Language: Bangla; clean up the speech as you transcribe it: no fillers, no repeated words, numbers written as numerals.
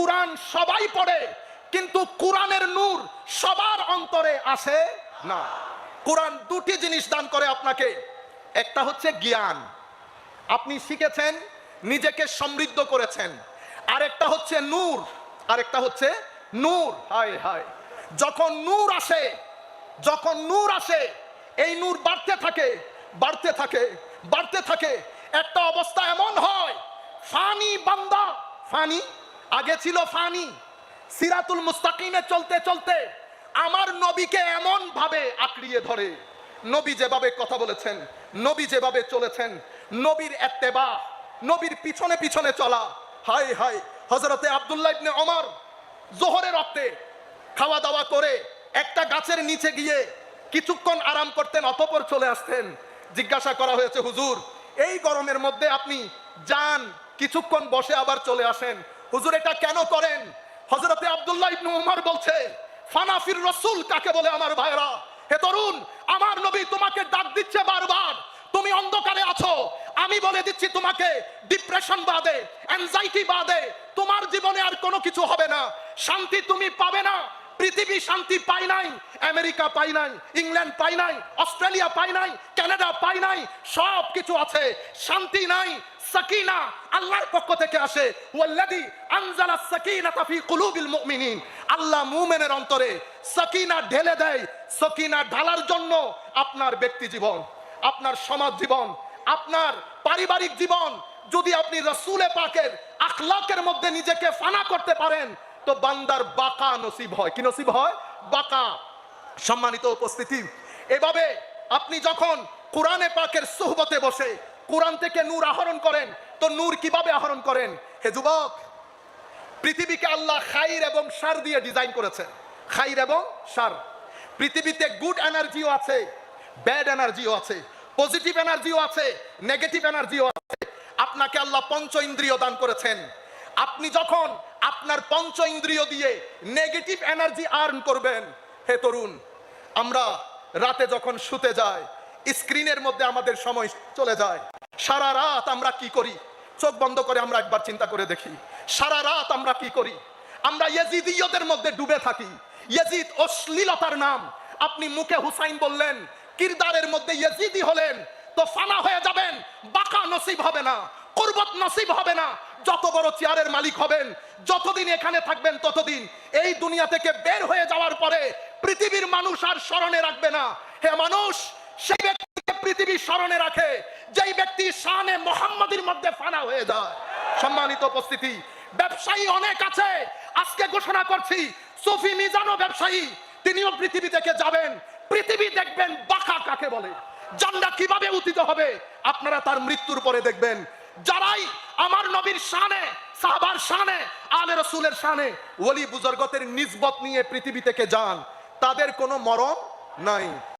কোরআন সবাই পড়ে, কিন্তু কোরআনের নূর সবার অন্তরে আসে না। কোরআন দুটি জিনিস দান করে আপনাকে, একটা হচ্ছে জ্ঞান, আপনি শিখেছেন, নিজেকে সমৃদ্ধ করেছেন, আরেকটা হচ্ছে নূর, আরেকটা হচ্ছে নূর। হায় হায়, যখন নূর আসে, যখন নূর আসে, এই নূর বাড়তে থাকে, বাড়তে থাকে, বাড়তে থাকে। একটা অবস্থা এমন হয়, ফানি বান্দা, ফানি আগে ছিল ফানি, সিরাতুল মুস্তাকিমে চলতে চলতে আমার নবীকে এমন ভাবে আঁকড়িয়ে ধরে, নবী যেভাবে কথা বলেছেন, নবী যেভাবে চলেছেন, নবীর ইত্তেবা, নবীর পিছনে পিছনে চলা। হায় হায়, হযরতে আব্দুল্লাহ ইবনে ওমর জোহরের রক্তে খাওয়া দাওয়া করে একটা গাছের নিচে গিয়ে কিছুক্ষণ আরাম করতেন, অতঃপর চলে আসতেন। জিজ্ঞাসা করা হয়েছে, হুজুর এই গরমের মধ্যে আপনি যান, কিছুক্ষণ বসে আবার চলে আসেন, হুজুর এটা কেন করেন? হযরতে আব্দুল্লাহ ইবনে ওমর বলছে, ফানাফির রাসূল কাকে বলে আমার ভাইরা, হে তরুণ, আমার নবী তোমাকে ডাক দিচ্ছে বারবার, তুমি অন্ধকারে আছো, আমি বলে দিচ্ছি তোমাকে ডিপ্রেশন বাদে, অ্যাংজাইটি বাদে তোমার জীবনে আর কোনো কিছু হবে না, শান্তি তুমি পাবে না। পৃথিবী শান্তি পায় নাই, আমেরিকা পায় নাই, ইংল্যান্ড পায় নাই, অস্ট্রেলিয়া পায় নাই, কানাডা পায় নাই, সব কিছু আছে, শান্তি নাই। সাকিনা আল্লাহর পক্ষ থেকে আসে, ওয়াল্লাযী আনজালাস সাকিনাতা ফি কুলুবিল মুমিনিন, আল্লাহ মুমিনের অন্তরে সাকিনা ঢেলে দেয়। সাকিনা ঢালার জন্য আপনার ব্যক্তি জীবন, আপনার সমাজ জীবন, আপনার পারিবারিক জীবন যদি আপনি রাসূলে পাকের আখলাকের মধ্যে নিজেকে ফানা করতে পারেন, তো বান্দার বাকা নসিব হয়। কি নসিব হয়? বাকা। সম্মানিত উপস্থিতি, এভাবে আপনি যখন কোরআনে পাকের সুহবতে বসে কোরআন থেকে নূর আহরণ করেন, তো নূর কিভাবে আহরণ করেন? হে যুবক, পৃথিবীকে আল্লাহ খাইর এবং শার দিয়ে ডিজাইন করেছে, খাইর এবং শার। পৃথিবীতে গুড এনার্জিও আছে, ব্যাড এনার্জিও আছে, পজিটিভ এনার্জিও আছে, নেগেটিভ এনার্জিও আছে। আপনাকে আল্লাহ পঞ্চ ইন্দ্রিয় দান করেছেন, আপনি যখন আপনার পঞ্চ ইন্দ্রিয় দিয়ে নেগেটিভ এনার্জি আর্ন করবেন, হে তরুণ, আমরা রাতে যখন শুতে যাই, স্ক্রিনের মধ্যে আমাদের সময় চলে যায়, সারা রাত আমরা কি করি? চোখ বন্ধ করে আমরা একবার চিন্তা করে দেখি, সারা রাত আমরা কি করি? আমরা ইয়াজিদিয়তের মধ্যে ডুবে থাকি। ইয়াজিদ অশ্লীলতার নাম, আপনি মুখে হুসাইন বললেন, কিরদারের মধ্যে ইয়াজিদি হলেন, তো ফানা হয়ে যাবেন, বাকা নসিব হবে না, কুরবত নসিব হবে না। যত বড় চেয়ারের মালিক হবেন, যতদিন এখানে থাকবেন, ততদিন এই দুনিয়া থেকে বের হয়ে যাওয়ার পরে পৃথিবীর মানুষ আর স্মরণে রাখবে না। হে মানুষ, সেই ব্যক্তিকে পৃথিবী স্মরণে রাখে যেই ব্যক্তি শানে মুহাম্মাদির মধ্যে ফানা হয়ে যায়। সম্মানিত উপস্থিতি, ব্যবসায়ী অনেক আছে, আজকে ঘোষণা করছি সুফি মিজানও ব্যবসায়ী, তিনিও পৃথিবী থেকে যাবেন, পৃথিবী দেখবেন বাকা কাকে বলে, জান্নাত কিভাবে উত্থিত হবে আপনারা তার মৃত্যুর পরে দেখবেন। যারাই আমার নবীর শানে, সাহাবার শানে, আলে রাসূলের শানে, ওলি বুজুর্গদের নিসবত নিয়ে পৃথিবী থেকে যান, তাদের কোনো মরণ নাই।